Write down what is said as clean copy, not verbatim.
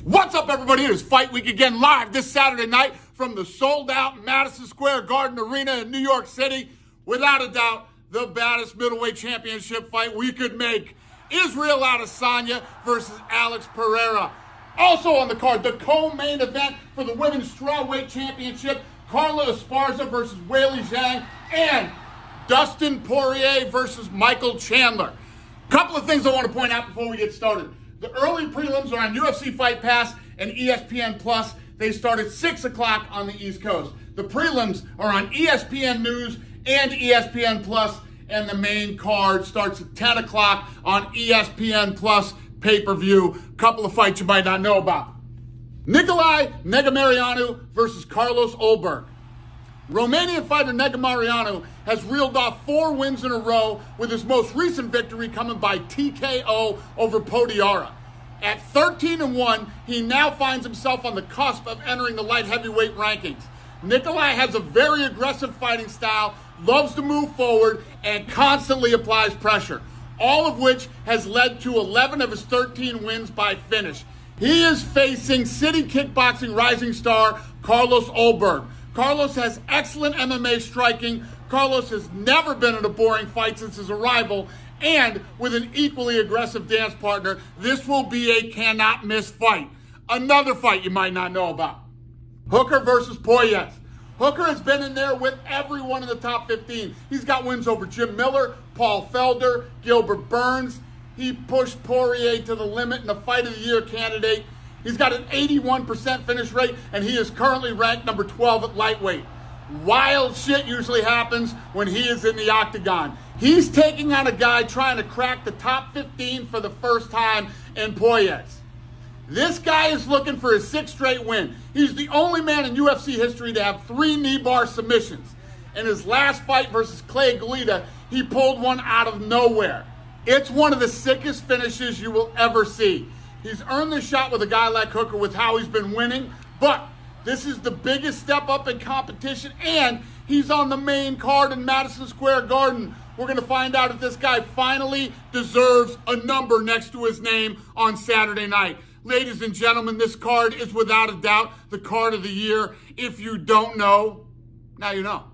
What's up, everybody? It is Fight Week again, live this Saturday night from the sold-out Madison Square Garden Arena in New York City. Without a doubt, the baddest middleweight championship fight we could make. Israel Adesanya versus Alex Pereira. Also on the card, the co-main event for the women's strawweight championship, Carla Esparza versus Weili Zhang, and Dustin Poirier versus Michael Chandler. Couple of things I want to point out before we get started. The early prelims are on UFC Fight Pass and ESPN Plus. They start at 6 o'clock on the East Coast. The prelims are on ESPN News and ESPN Plus, and the main card starts at 10 o'clock on ESPN Plus pay-per-view. Couple of fights you might not know about. Nikolai Negumereanu versus Carlos Ulberg. Romanian fighter Negumereanu has reeled off 4 wins in a row, with his most recent victory coming by TKO over Podiara. At 13-1, he now finds himself on the cusp of entering the light heavyweight rankings. Nikolai has a very aggressive fighting style, loves to move forward, and constantly applies pressure, all of which has led to 11 of his 13 wins by finish. He is facing City Kickboxing rising star Carlos Ulberg. Carlos has excellent MMA striking. Carlos has never been in a boring fight since his arrival. And with an equally aggressive dance partner, this will be a cannot-miss fight. Another fight you might not know about. Hooker versus Poirier. Hooker has been in there with everyone in the top 15. He's got wins over Jim Miller, Paul Felder, Gilbert Burns. He pushed Poirier to the limit in the Fight of the Year candidate. He's got an 81% finish rate, and he is currently ranked number 12 at lightweight. Wild shit usually happens when he is in the octagon. He's taking on a guy trying to crack the top 15 for the first time in Poirier. This guy is looking for his 6th straight win. He's the only man in UFC history to have 3 knee bar submissions. In his last fight versus Clay Guida, he pulled one out of nowhere. It's one of the sickest finishes you will ever see. He's earned the shot with a guy like Hooker with how he's been winning, but this is the biggest step up in competition, and he's on the main card in Madison Square Garden. We're going to find out if this guy finally deserves a number next to his name on Saturday night. Ladies and gentlemen, this card is without a doubt the card of the year. If you don't know, now you know.